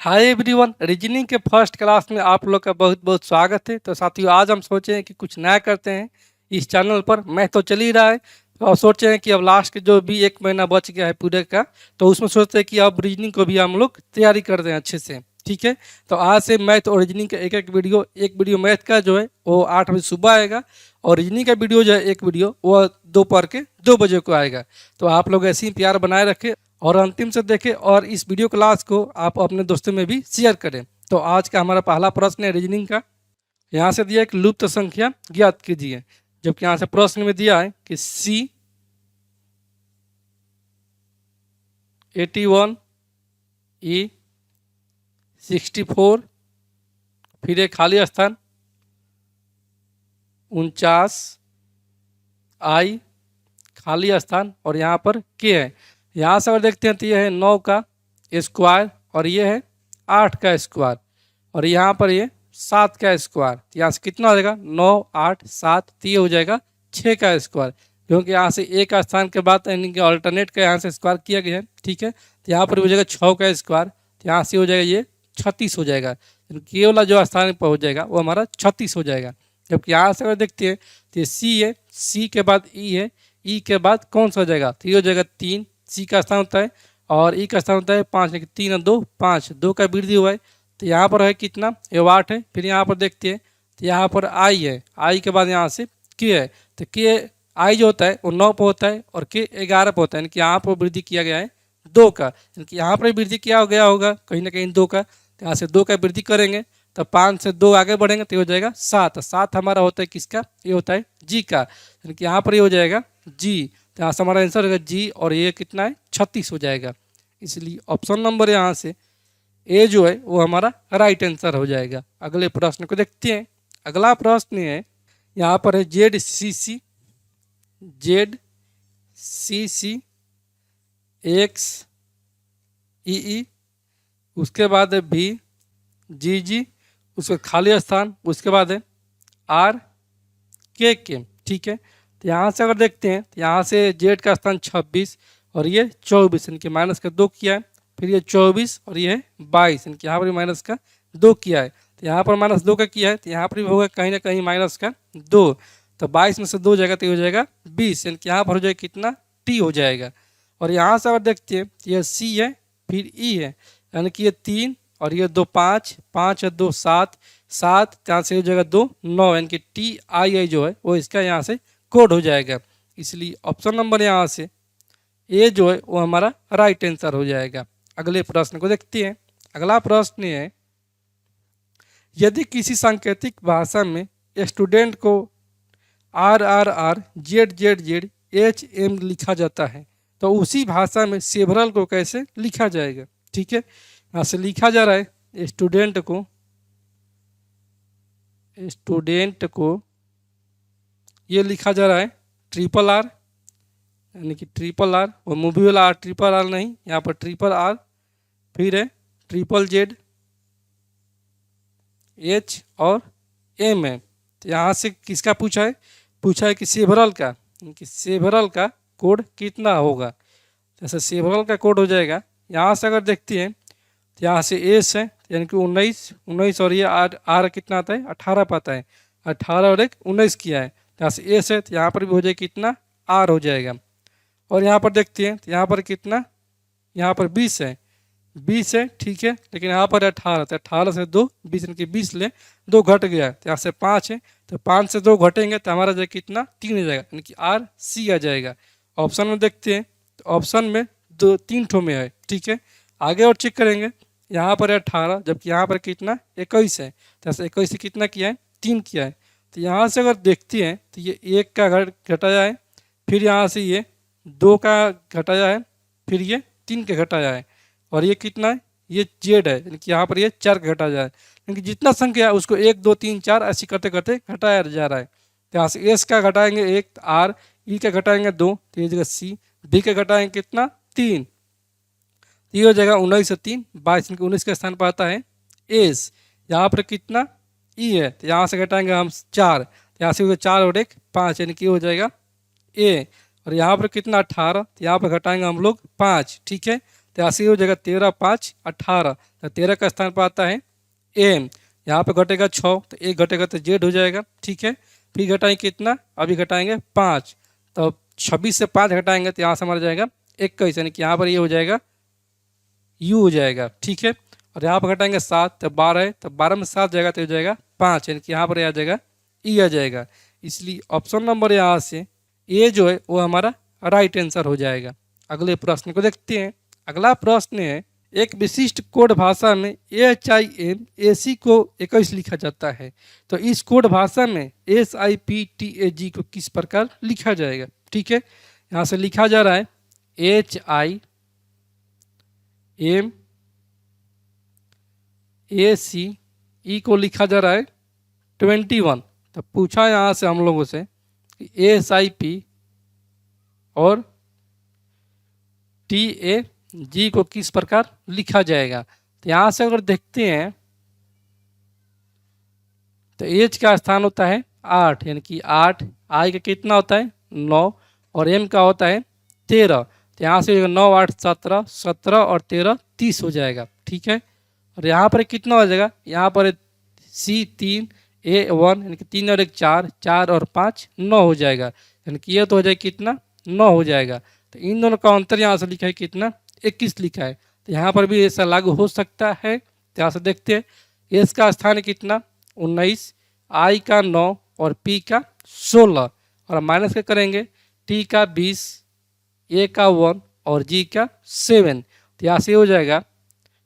Hi everyone, reasoning के first class में आप लोग का बहुत बहुत स्वागत है। तो साथियों, आज हम सोचे हैं कि कुछ नया करते हैं इस चैनल पर। मैं तो चल ही रहा है और सोचे हैं कि अब लास्ट के जो भी एक महीना बच गया है पूरे का, तो उसमें सोचते हैं कि अब रीजनिंग को भी हम लोग तैयारी कर दें अच्छे से। ठीक है, तो आज से मैथ और रीजनिंग का एक वीडियो मैथ का जो है वो 8 बजे सुबह आएगा, और रीजनिंग का वीडियो जो है एक वीडियो वो दोपहर के 2 बजे को आएगा। तो आप लोग ऐसे ही प्यार बनाए रखें और अंतिम से देखें, और इस वीडियो क्लास को आप अपने दोस्तों में भी शेयर करें। तो आज का हमारा पहला प्रश्न है रीजनिंग का। यहाँ से दिया एक लुप्त संख्या ज्ञात कीजिए, जबकि यहाँ से प्रश्न में दिया है कि C81 E64, फिर एक खाली स्थान 49 I खाली स्थान, और यहाँ पर K है। यहाँ से अगर देखते हैं तो ये है 9 का स्क्वायर, और ये है 8 का स्क्वायर, और यहाँ पर ये 7 का स्क्वायर। तो यहाँ से कितना हो जाएगा? 9 8 7, तो ये हो जाएगा 6 का स्क्वायर, क्योंकि यहाँ से एक स्थान के बाद यानी कि ऑल्टरनेट का यहाँ से स्क्वायर किया गया है। ठीक है, तो यहाँ पर हो जाएगा 6 का स्क्वायर, तो यहाँ से हो जाएगा ये 36 हो जाएगा। ये वाला जो स्थान पर हो जाएगा वो हमारा 36 हो जाएगा। जबकि यहाँ से अगर देखते हैं तो ये सी है, सी के बाद ई है, ई के बाद कौन सा हो जाएगा? तो ये हो जाएगा 3, सी का स्थान होता है, और ई का स्थान होता है 5, लेकिन 3 और 2 5, 2 का वृद्धि हुआ है। तो यहाँ पर है कितना? ये 8 है। फिर यहाँ पर देखते हैं तो यहाँ पर आई है, आई के बाद यहाँ से के है। तो के आई जो होता है वो 9 पर होता है, और के 11 पर होता है, यानी कि यहाँ पर वृद्धि किया गया है 2 का, यानी कि यहाँ पर वृद्धि किया हो गया होगा कहीं ना कहीं 2 का। तो यहाँ से 2 का वृद्धि करेंगे तो 5 से 2 आगे बढ़ेंगे तो ये हो जाएगा 7। 7 हमारा होता है किसका? ये होता है जी का, यानी कि यहाँ पर ये हो जाएगा जी। तो यहाँ से हमारा आंसर होगा जी, और ये कितना है? 36 हो जाएगा। इसलिए ऑप्शन नंबर यहाँ से ए जो है वो हमारा राइट आंसर हो जाएगा। अगले प्रश्न को देखते हैं। अगला प्रश्न है, यहाँ पर है जेड सी सी एक्स ई, उसके बाद है भी जी जी, उसका खाली स्थान, उसके बाद है आर के। ठीक है, तो यहाँ से अगर देखते हैं तो यहाँ से जेड का स्थान 26 और ये 24, इनके माइनस का 2 किया है। फिर ये 24 और ये 22, इनके यहाँ पर भी माइनस का 2 किया है। तो यहाँ पर -2 का किया है, तो यहाँ पर भी होगा कहीं ना कहीं माइनस का 2। तो 22 में से 2 जाएगा तो हो जाएगा 20, यानी कि यहाँ पर हो जाएगा कितना? टी हो जाएगा। और यहाँ से अगर देखते हैं तो ये सी है, फिर ई है, यानी कि ये 3 और ये 2 5, 5 और 2 7, 7 यहाँ से हो जाएगा 2 9, यानी कि टी आई आई जो है वो इसका यहाँ से कोड हो जाएगा। इसलिए ऑप्शन नंबर यहाँ से ए जो है वो हमारा राइट आंसर हो जाएगा। अगले प्रश्न को देखते हैं। अगला प्रश्न है, यदि किसी सांकेतिक भाषा में स्टूडेंट को RRR ZZZ HM लिखा जाता है तो उसी भाषा में सेवरल को कैसे लिखा जाएगा? ठीक है, यहाँ से लिखा जा रहा है स्टूडेंट को ये लिखा जा रहा है RRR, यानी कि RRR, और मूवी वाला RRR नहीं, यहाँ पर RRR, फिर है ZZZ H और M है। तो यहाँ से किसका पूछा है कि सेवरल का, कि सेवरल का कोड कितना होगा? जैसे सेवरल का कोड हो जाएगा, यहाँ से अगर देखते हैं तो यहाँ से एस है, यानी कि 19 और ये आर कितना आता है? 18 पाता है, 18 और 19 किया है। यहाँ से एस है, तो यहाँ पर भी हो जाएगा कितना? आर हो जाएगा। और यहाँ पर देखते हैं तो यहाँ पर कितना? यहाँ पर 20 है, 20 है, ठीक है, लेकिन यहाँ पर 18, तो 18 से 2 20, यानी कि 20 ले 2 घट गया, तो यहाँ से 5 है, तो 5 से 2 घटेंगे तो हमारा जाएगा कितना? 3 हो जाएगा, यानी कि आर सी आ जाएगा। ऑप्शन में देखते हैं तो ऑप्शन में 3 ठो में है। ठीक है, आगे और चेक करेंगे, यहाँ पर है 18, जबकि यहाँ पर कितना? 21 है, तो यहाँ से 21 से कितना किया है? 3 किया है। तो यहाँ से अगर देखते हैं तो ये 1 का घटाया है, फिर यहाँ से ये 2 का घटाया है, फिर ये 3 का घटाया है, और ये कितना है? ये जेड है, यानी कि यहाँ पर ये 4 का घटा जाए, यानी कि जितना संख्या है उसको 1 2 3 4 ऐसे करते करते घटाया जा रहा है। तो यहाँ से एस का घटाएंगे 1, आर, ई का घटाएंगे 2, तो ये जगह सी, बी का घटाएंगे कितना? 3, तो ये हो जाएगा 19 से 3 22, यानी कि 19 के स्थान पर आता है एस। यहाँ पर कितना? ई है, तो यहाँ से घटाएंगे हम 4, यहाँ से 4 और 1 5, यानी कि हो जाएगा ए। और यहाँ पर कितना? 18, तो यहाँ पर घटाएंगे हम लोग 5। ठीक है, तो यहाँ से हो जाएगा 13 5 18। तो 13 का स्थान पर आता है एम। यहाँ पे घटेगा 6 तो 1 घटेगा तो जेड हो जाएगा। ठीक है, फिर घटाएंगे कितना, अभी घटाएंगे 5। तो 26 से 5 घटाएंगे तो यहाँ से हमारा जाएगा 21, यानी कि यहाँ पर ये हो जाएगा यू हो जाएगा। ठीक है, और यहाँ पर घटाएंगे 7 तो 12 है, तो 12 में 7 जाएगा तो हो जाएगा 5, यानी कि यहाँ पर आ जाएगा ई आ जाएगा। इसलिए ऑप्शन नंबर यहाँ से ए जो है वो हमारा राइट आंसर हो जाएगा। अगले प्रश्न को देखते हैं। अगला प्रश्न है, एक विशिष्ट कोड भाषा में HIMAC को 21 लिखा जाता है, तो इस कोड भाषा में SIPTAG को किस प्रकार लिखा जाएगा। ठीक है, यहाँ से लिखा जा रहा है HIMAC को लिखा जा रहा है 21। तो पूछा यहाँ से हम लोगों से कि SIP और TAG को किस प्रकार लिखा जाएगा। तो यहाँ से अगर देखते हैं तो एच का स्थान होता है 8, यानी कि 8, आई का कितना होता है 9 और एम का होता है 13। तो यहाँ से 9 8 17, 17 और 13 30 हो जाएगा। ठीक है, और यहाँ पर कितना हो जाएगा, यहाँ पर C3 A1 यानी कि 3 और 1 4, 4 और 5 9 हो जाएगा, यानी कि ये तो हो जाएगा कितना 9 हो जाएगा। तो इन दोनों का अंतर यहाँ से लिखा है कितना 21 लिखा है। तो यहाँ पर भी ऐसा लागू हो सकता है। तो यहाँ से देखते हैं एस का स्थान कितना 19, आई का 9 और पी का 16, और माइनस का करेंगे टी का 20, ए का 1 और जी का 7। तो यहाँ से हो जाएगा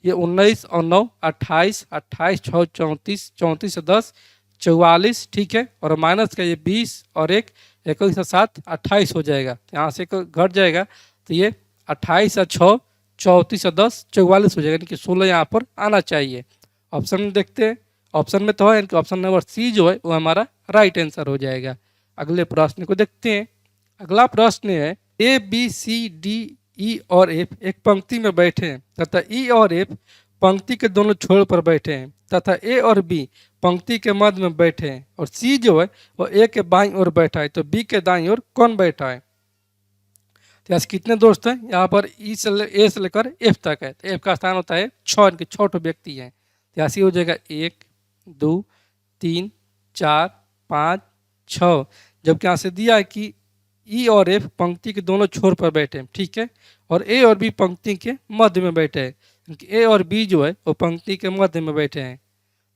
ये 19 और 9 28, 28 6 34, 34 से 10 44। ठीक है, और माइनस का ये 20 और 1 21 से 7 28 हो जाएगा। यहाँ से घट जाएगा तो ये 28 और 6 34 और 10 44 हो जाएगा, यानी कि 16 यहाँ पर आना चाहिए। ऑप्शन में देखते हैं, ऑप्शन में तो है, यानी कि ऑप्शन नंबर सी जो है वो हमारा राइट आंसर हो जाएगा। अगले प्रश्न को देखते हैं। अगला प्रश्न है, ABCDE और F एक पंक्ति में बैठे हैं तथा E और F पंक्ति के दोनों छोर पर बैठे हैं तथा A और B पंक्ति के मध्य में बैठे हैं, और C जो है वो A के बाईं ओर बैठा है, तो B के दाईं ओर कौन बैठा है। तो यहाँ कितने दोस्त हैं, यहाँ पर E से लेकर F तक है। तो F का स्थान होता है 6, इनके 6 व्यक्ति हैं। तो यहाँ से हो जाएगा 1 2 3 4 5 6, जबकि यहाँ से दिया है कि E और F पंक्ति के दोनों छोर पर बैठे हैं। ठीक है, और A और B पंक्ति के मध्य में बैठे हैं, क्योंकि A और B जो है वो पंक्ति के मध्य में बैठे हैं।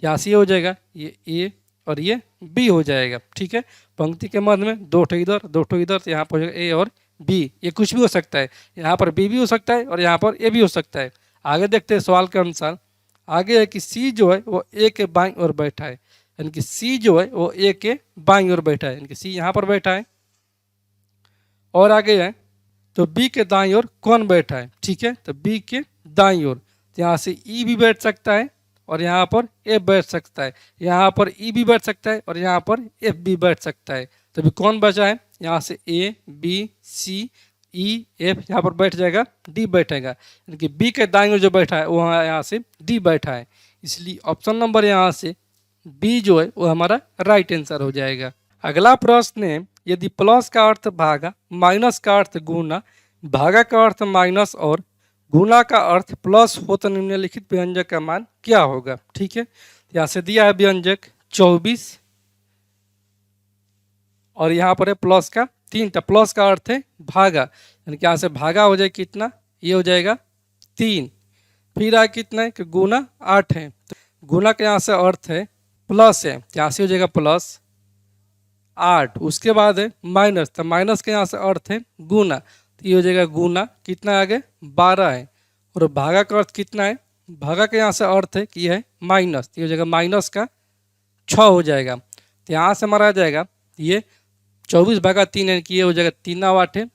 यहाँ से हो जाएगा ये A और ये B हो जाएगा। ठीक है, पंक्ति के मध्य में 2 ठो इधर 2 ठो इधर, तो यहाँ पर हो जाएगा A और B। ये कुछ भी हो सकता है, यहाँ पर B भी हो सकता है और यहाँ पर A भी हो सकता है। आगे देखते हैं सवाल के अनुसार। आगे है कि C जो है वो A के बाईं ओर बैठा है, यानी कि C जो है वो A के बाईं ओर बैठा है, यानी कि C यहाँ पर बैठा है। और आगे है तो B के दाईं ओर कौन बैठा है। ठीक है, तो B के दाईं ओर, तो यहाँ से E भी बैठ सकता है और यहाँ पर F बैठ सकता है, यहाँ पर E भी बैठ सकता है और यहाँ पर F भी बैठ सकता है। तो अभी कौन बचा है, यहाँ से A B C E F यहाँ पर बैठ जाएगा, D बैठेगा, यानी कि B के दाईं ओर जो बैठा है वो यहाँ से D बैठा है। इसलिए ऑप्शन नंबर यहाँ से B जो है वो हमारा राइट आंसर हो जाएगा। अगला प्रश्न है, यदि प्लस का अर्थ भागा, माइनस का अर्थ गुना, भागा का अर्थ माइनस और गुना का अर्थ प्लस हो तो निम्नलिखित व्यंजक का मान क्या होगा। ठीक है, यहाँ से दिया है व्यंजक 24 और यहाँ पर है प्लस का 3, प्लस का अर्थ है भागा, यानी कि यहाँ से भागा हो जाए कितना, ये हो जाएगा 3। फिर आगे कितना है कि गुना 8 है, तो गुना के यहाँ से अर्थ है प्लस है, यहाँ से हो जाएगा प्लस 8। उसके बाद है माइनस, तो माइनस के यहाँ से अर्थ है गुना, तो ये हो जाएगा गुना कितना आगे 12 है। और भागा का अर्थ कितना है, भागा के यहाँ से अर्थ है कि यह है माइनस, तो ये हो जाएगा माइनस का 6 हो जाएगा। तो यहाँ से हमारा आ जाएगा ये 24 भागा 3, यानी कि ये हो जाएगा 3 8 है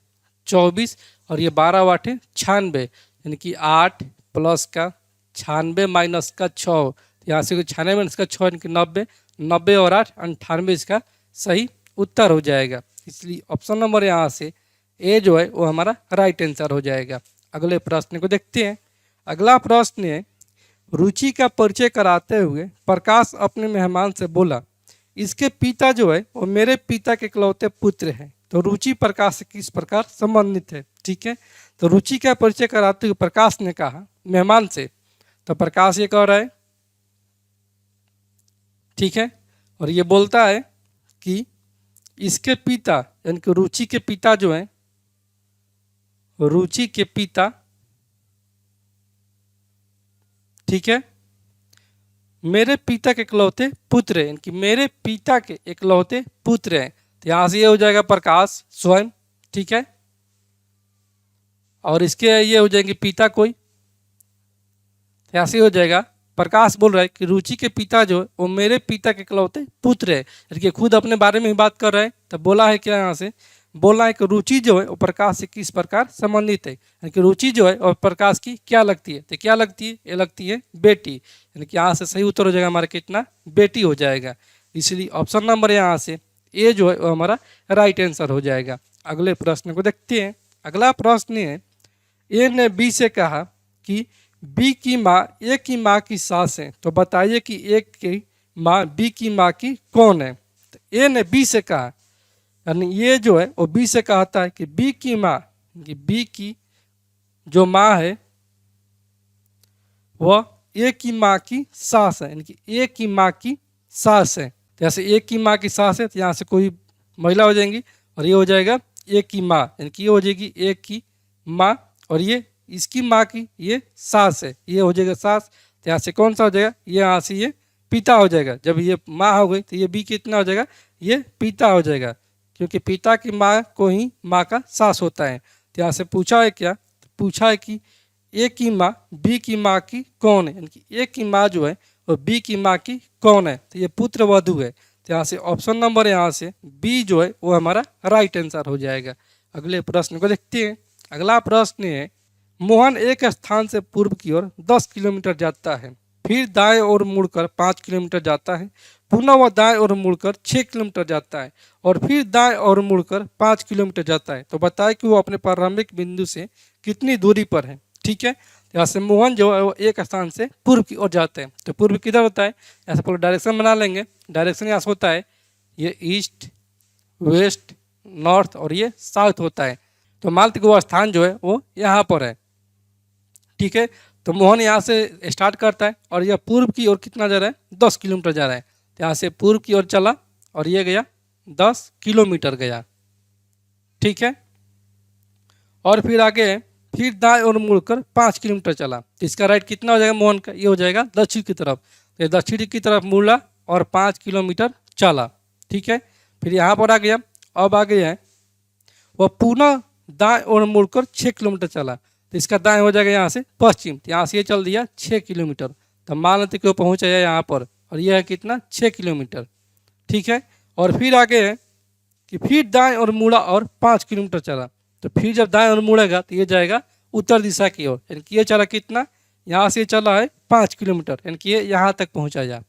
24 और ये 12 8 है 96, यानी कि 8 प्लस का 96 माइनस का 6, तो यहाँ से 96 माइनस का 6 यानी कि 90, 90 और 8 98 इसका सही उत्तर हो जाएगा। इसलिए ऑप्शन नंबर यहाँ से ए जो है वो हमारा राइट आंसर हो जाएगा। अगले प्रश्न को देखते हैं। अगला प्रश्न है, रुचि का परिचय कराते हुए प्रकाश अपने मेहमान से बोला, इसके पिता जो है वो मेरे पिता के इकलौते पुत्र हैं, तो रुचि प्रकाश से किस प्रकार संबंधित है। ठीक है, तो रुचि का परिचय कराते हुए प्रकाश ने कहा मेहमान से, तो प्रकाश ये कह रहा है, ठीक है, और ये बोलता है कि इसके पिता यानी कि रुचि के पिता जो है, रुचि के पिता, ठीक है, मेरे पिता के इकलौते पुत्र हैं, यानी कि मेरे पिता के इकलौते पुत्र हैं। तो यहां से ये हो जाएगा प्रकाश स्वयं, ठीक है, और इसके ये हो जाएंगे पिता कोई, तो ऐसे हो जाएगा प्रकाश बोल रहा है कि रुचि के पिता जो है वो मेरे पिता के इकलौते पुत्र है, यानी कि खुद अपने बारे में ही बात कर रहे हैं। तो बोला है क्या, यहाँ से बोला है कि रुचि जो है वो प्रकाश से किस प्रकार संबंधित है, यानी कि रुचि जो है और प्रकाश की क्या लगती है, तो क्या लगती है, ये लगती है बेटी, यानी कि यहाँ से सही उत्तर हो जाएगा हमारा कितना, बेटी हो जाएगा। इसलिए ऑप्शन नंबर यहाँ से ए जो है वो हमारा राइट आंसर हो जाएगा। अगले प्रश्न को देखते हैं। अगला प्रश्न है, ए ने बी से कहा कि बी की माँ ए की माँ की सास है, तो बताइए कि ए की माँ बी की माँ की कौन है। तो ए ने बी से कहा, यानी ये जो है वो बी से कहता है कि बी की माँ, कि बी की जो माँ है वह ए की माँ की सास है, यानी कि ए की माँ की सास है। तो जैसे ए की माँ की सास है तो यहाँ से कोई महिला हो जाएंगी, और ये हो जाएगा ए की माँ, यानी कि ये हो जाएगी ए की माँ, और ये इसकी माँ की ये सास है, ये हो जाएगा सास। तो यहाँ से कौन सा हो जाएगा, ये यहाँ से ये पिता हो जाएगा। जब ये माँ हो गई तो ये बी कितना हो जाएगा, ये पिता हो जाएगा, क्योंकि पिता की माँ को ही माँ का सास होता है। तो यहाँ से पूछा है क्या, पूछा है कि ए की माँ बी की माँ की कौन है, यानी कि ए की माँ जो है वो बी की माँ की कौन है, तो ये पुत्र वधू है। तो यहाँ से ऑप्शन नंबर यहाँ से बी जो है वो हमारा राइट आंसर हो जाएगा। अगले प्रश्न को देखते हैं। अगला प्रश्न है, मोहन एक स्थान से पूर्व की ओर 10 किलोमीटर जाता है, फिर दाएं ओर मुड़कर 5 किलोमीटर जाता है, पुनः वह दाएं ओर मुड़कर 6 किलोमीटर जाता है, और फिर दाएं ओर मुड़कर 5 किलोमीटर जाता है। तो बताए कि वो अपने प्रारंभिक बिंदु से कितनी दूरी पर है। ठीक है, यहाँ से मोहन जो है वो एक स्थान से पूर्व की ओर जाते हैं। तो पूर्व किधर होता है, ऐसे पूरा डायरेक्शन बना लेंगे। डायरेक्शन यहाँ से होता है ये ईस्ट, वेस्ट, नॉर्थ और ये साउथ होता है। तो मान लीजिए वो स्थान जो है वो यहाँ पर है। ठीक है, तो मोहन यहाँ से स्टार्ट करता है और यह पूर्व की ओर कितना जा रहा है, 10 किलोमीटर जा रहा है। तो यहाँ से पूर्व की ओर चला और ये गया 10 किलोमीटर गया। ठीक है, और फिर आगे फिर दाएं ओर मुड़कर 5 किलोमीटर चला। तो इसका राइट कितना हो जाएगा मोहन का, ये हो जाएगा दक्षिण की तरफ। तो दक्षिण की तरफ मुड़ा और 5 किलोमीटर चला। ठीक है, फिर यहाँ पर आ गया। अब आ गया है वह पुनः दाएं ओर मुड़कर 6 किलोमीटर चला। तो इसका दाएं हो जाएगा यहाँ से पश्चिम। तो यहाँ से ये चल दिया 6 किलोमीटर। तो मान लेते कि वो पहुँच जाए यहाँ पर, और यह है कितना 6 किलोमीटर। ठीक है, और फिर आगे है कि फिर दाएं ओर मुड़ा और 5 किलोमीटर चला। तो फिर जब दाएं ओर मुड़ेगा तो ये जाएगा उत्तर दिशा की ओर, यानी कि ये चला कितना, यहाँ से चला है 5 किलोमीटर, यानी कि ये यहाँ तक पहुँचा जा,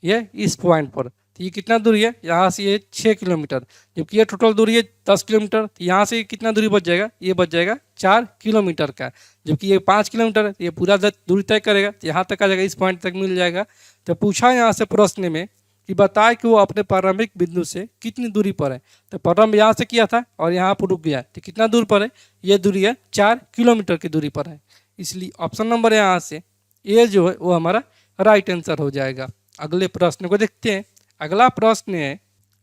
ये इस पॉइंट पर। तो ये कितना दूरी है, यहाँ से ये 6 किलोमीटर, जबकि ये टोटल दूरी है 10 किलोमीटर। तो यहाँ से कितना दूरी बच जाएगा, ये बच जाएगा 4 किलोमीटर का, जबकि ये 5 किलोमीटर है। तो ये पूरा दूरी तय करेगा, तो यहाँ तक आ जाएगा, इस पॉइंट तक मिल जाएगा। तो पूछा यहाँ से प्रश्न में कि बताए कि वो अपने प्रारंभिक बिंदु से कितनी दूरी पर है। तो प्रारंभ यहाँ से किया था और यहाँ पर रुक गया, तो कितना दूर पर है, ये दूरी है 4 किलोमीटर की दूरी पर है। इसलिए ऑप्शन नंबर यहाँ से ए जो है वो हमारा राइट आंसर हो जाएगा। अगले प्रश्न को देखते हैं। अगला प्रश्न है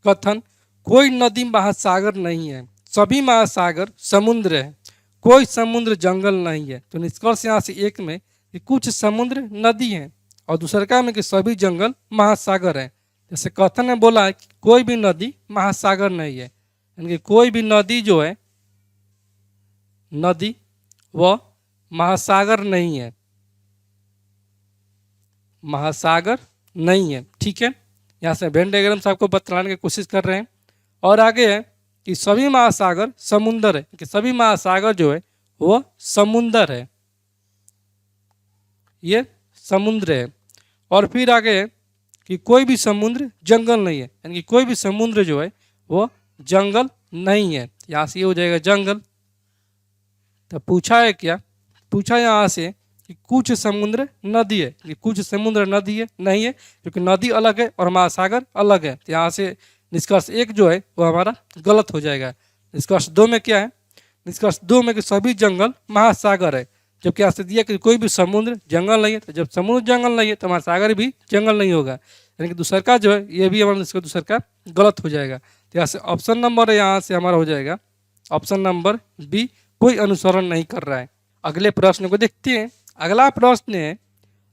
कथन, कोई नदी महासागर नहीं है, सभी महासागर समुद्र है, कोई समुद्र जंगल नहीं है। तो निष्कर्ष यहाँ से एक में कि कुछ समुद्र नदी हैं और दूसरा में कि सभी जंगल महासागर हैं। जैसे कथन ने बोला है कि कोई भी नदी महासागर नहीं है, यानी कि कोई भी नदी जो है, नदी वह महासागर नहीं है, महासागर नहीं है। ठीक है, यहाँ से वेन डायग्राम से आपको बतलाने की कोशिश कर रहे हैं। और आगे है कि सभी महासागर समुंदर है, कि सभी महासागर जो है वो समुंदर है, ये समुद्र है। और फिर आगे है कि कोई भी समुद्र जंगल नहीं है, यानी कि कोई भी समुद्र जो है वो जंगल नहीं है। यहाँ से ये हो जाएगा जंगल। तो पूछा है क्या, पूछा यहाँ से कि कुछ समुद्र नदी है, कि कुछ समुद्र नदी है नहीं है, क्योंकि नदी अलग है और महासागर अलग है। तो यहाँ से निष्कर्ष 1 जो है वो हमारा गलत हो जाएगा। निष्कर्ष 2 में क्या है? निष्कर्ष 2 में कि सभी जंगल महासागर है, जबकि यहाँ से दिया कि कोई भी समुद्र जंगल नहीं है। तो जब समुद्र जंगल नहीं है तो महासागर भी जंगल नहीं होगा, यानी कि दूसर का जो है ये भी हमारा इसका दूसर का गलत हो जाएगा। तो यहाँ से ऑप्शन नंबर है, यहाँ से हमारा हो जाएगा ऑप्शन नंबर बी, कोई अनुसरण नहीं कर रहा है। अगले प्रश्न को देखते हैं। अगला प्रश्न है,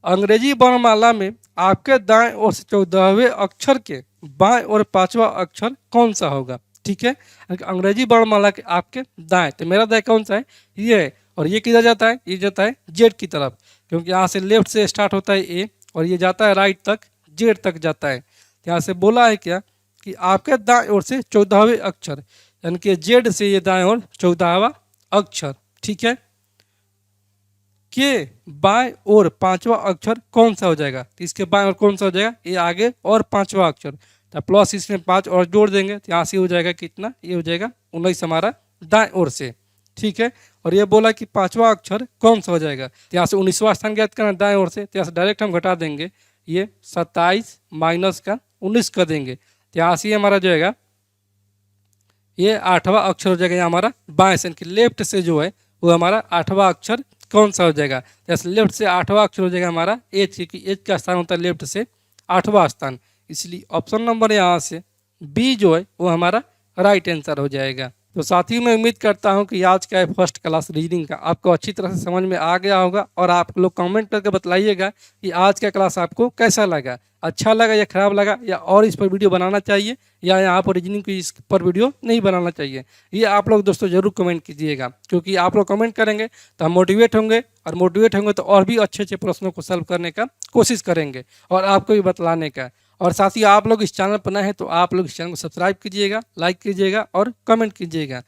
अंग्रेजी वर्णमाला में आपके दाएं ओर से 14वें अक्षर के बाएं और 5वां अक्षर कौन सा होगा? ठीक है, अंग्रेजी वर्णमाला के आपके दाएं, तो मेरा दाएं कौन सा है? ये है। और ये किधर जाता है? ये जाता है जेड की तरफ, क्योंकि यहाँ से लेफ्ट से स्टार्ट होता है ए और ये जाता है राइट तक, जेड तक जाता है। तो यहाँ से बोला है क्या कि आपके दाएं ओर से 14वें अक्षर, यानी कि जेड से ये दाएं ओर 14वां अक्षर, ठीक है, के बाएं और 5वां अक्षर कौन सा हो जाएगा? तो इसके बाएं और कौन सा हो जाएगा? ये आगे और 5वां अक्षर, तो प्लस इसमें 5 और जोड़ देंगे तो यहाँ से हो जाएगा कितना? ये हो जाएगा 19 हमारा दाएं ओर से, ठीक है। और ये बोला कि 5वां अक्षर कौन सा हो जाएगा? तो यहाँ से 19वां स्थान ज्ञात करना दाएं ओर से, तो यहाँ से डायरेक्ट हम घटा देंगे, ये 27 माइनस का 19 कर देंगे, तो यहाँ से हमारा जो है ये 8वां अक्षर हो जाएगा। ये हमारा बाएं से लेफ्ट से जो है वो हमारा 8वां अक्षर कौन सा हो जाएगा? जैसे लेफ्ट से 8वां अक्षर हो जाएगा हमारा एच, क्योंकि एच का स्थान होता है लेफ्ट से 8वां स्थान, इसलिए ऑप्शन नंबर यहाँ से बी जो है वो हमारा राइट आंसर हो जाएगा। तो साथियों मैं उम्मीद करता हूँ कि आज का फर्स्ट क्लास रीडिंग का आपको अच्छी तरह से समझ में आ गया होगा, और आप लोग कमेंट करके बताइएगा कि आज का क्लास आपको कैसा लगा, अच्छा लगा या ख़राब लगा, या और इस पर वीडियो बनाना चाहिए या यहाँ पर रीजनिंग की इस पर वीडियो नहीं बनाना चाहिए। ये आप लोग दोस्तों ज़रूर कमेंट कीजिएगा, क्योंकि आप लोग कमेंट करेंगे तो हम मोटिवेट होंगे, और मोटिवेट होंगे तो और भी अच्छे अच्छे प्रश्नों को सॉल्व करने का कोशिश करेंगे और आपको भी बतलाने का। और साथ ही आप लोग इस चैनल पर नए हैं तो आप लोग इस चैनल को सब्सक्राइब कीजिएगा, लाइक कीजिएगा और कमेंट कीजिएगा।